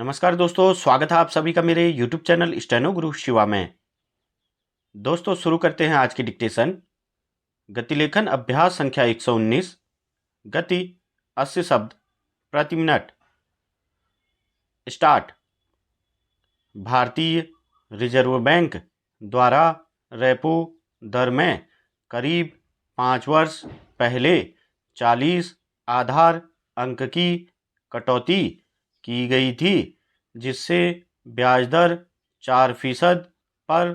नमस्कार दोस्तों, स्वागत है आप सभी का मेरे YouTube चैनल स्टेनो गुरु शिवा में। दोस्तों शुरू करते हैं आज की डिक्टेशन। गतिलेखन अभ्यास संख्या 119। गति 80 शब्द प्रति मिनट। स्टार्ट। भारतीय रिजर्व बैंक द्वारा रेपो दर में करीब 5 वर्ष पहले 40 आधार अंक की कटौती की गई थी, जिससे ब्याज दर 4% पर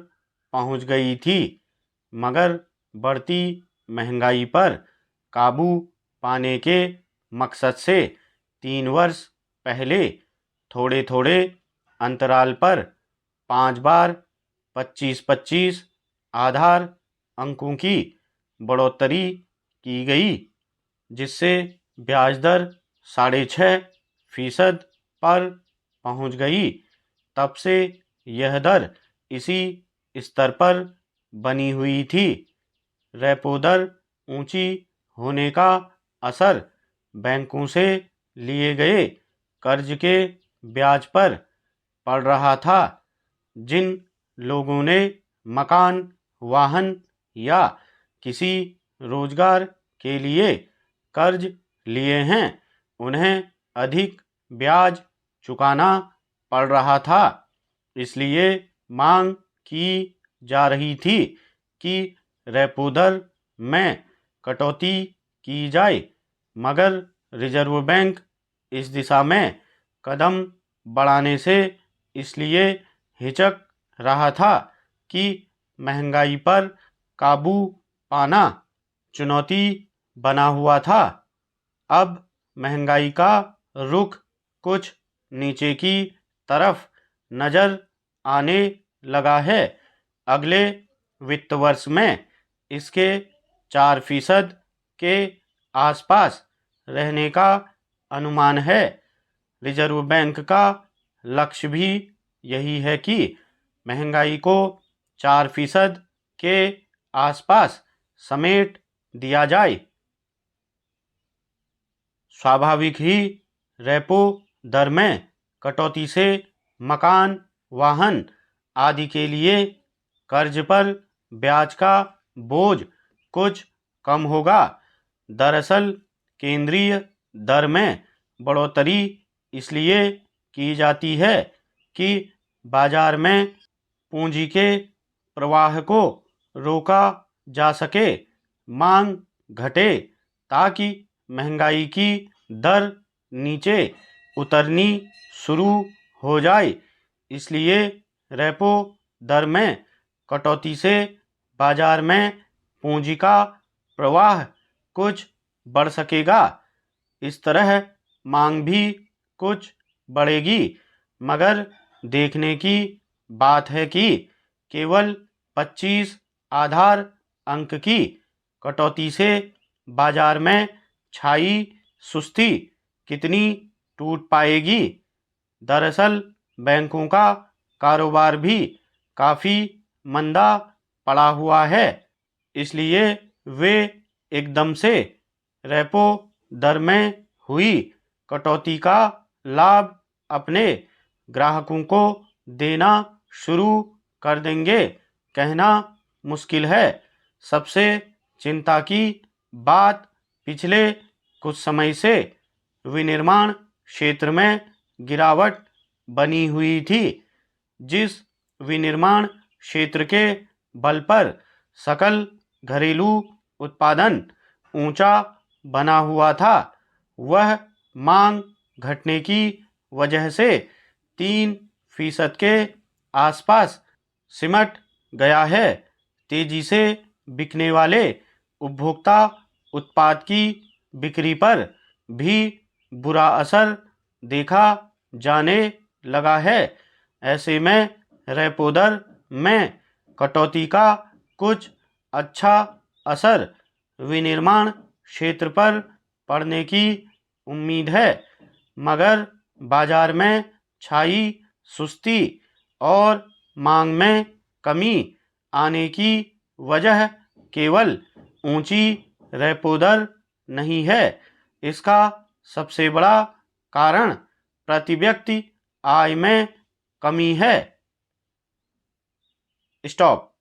पहुंच गई थी, मगर बढ़ती महंगाई पर काबू पाने के मकसद से 3 वर्ष पहले थोड़े थोड़े अंतराल पर 5 बार 25-25 आधार अंकों की बढ़ोतरी की गई, जिससे ब्याज दर 6.5% पर पहुंच गई। तब से यह दर इसी स्तर पर बनी हुई थी। रेपो दर ऊंची होने का असर बैंकों से लिए गए कर्ज के ब्याज पर पड़ रहा था। जिन लोगों ने मकान, वाहन या किसी रोजगार के लिए कर्ज लिए हैं, उन्हें अधिक ब्याज चुकाना पड़ रहा था। इसलिए मांग की जा रही थी कि रेपो दर में कटौती की जाए, मगर रिजर्व बैंक इस दिशा में कदम बढ़ाने से इसलिए हिचक रहा था कि महंगाई पर काबू पाना चुनौती बना हुआ था। अब महंगाई का रुख कुछ नीचे की तरफ नजर आने लगा है। अगले वित्त वर्ष में इसके 4% के आसपास रहने का अनुमान है। रिजर्व बैंक का लक्ष्य भी यही है कि महंगाई को 4% के आसपास समेट दिया जाए। स्वाभाविक ही रेपो दर में कटौती से मकान, वाहन आदि के लिए कर्ज पर ब्याज का बोझ कुछ कम होगा। दरअसल केंद्रीय दर में बढ़ोतरी इसलिए की जाती है कि बाजार में पूंजी के प्रवाह को रोका जा सके, मांग घटे, ताकि महंगाई की दर नीचे उतरनी शुरू हो जाए। इसलिए रेपो दर में कटौती से बाजार में पूंजी का प्रवाह कुछ बढ़ सकेगा। इस तरह मांग भी कुछ बढ़ेगी, मगर देखने की बात है कि केवल 25 आधार अंक की कटौती से बाजार में छाई सुस्ती कितनी टूट पाएगी। दरअसल बैंकों का कारोबार भी काफ़ी मंदा पड़ा हुआ है, इसलिए वे एकदम से रेपो दर में हुई कटौती का लाभ अपने ग्राहकों को देना शुरू कर देंगे, कहना मुश्किल है। सबसे चिंता की बात पिछले कुछ समय से विनिर्माण क्षेत्र में गिरावट बनी हुई थी। जिस विनिर्माण क्षेत्र के बल पर सकल घरेलू उत्पादन ऊंचा बना हुआ था, वह मांग घटने की वजह से 3% के आसपास सिमट गया है। तेजी से बिकने वाले उपभोक्ता उत्पाद की बिक्री पर भी बुरा असर देखा जाने लगा है। ऐसे में रेपो दर में कटौती का कुछ अच्छा असर विनिर्माण क्षेत्र पर पड़ने की उम्मीद है, मगर बाजार में छाई सुस्ती और मांग में कमी आने की वजह केवल ऊंची रेपो दर नहीं है। इसका सबसे बड़ा कारण प्रति व्यक्ति आय में कमी है। स्टॉप।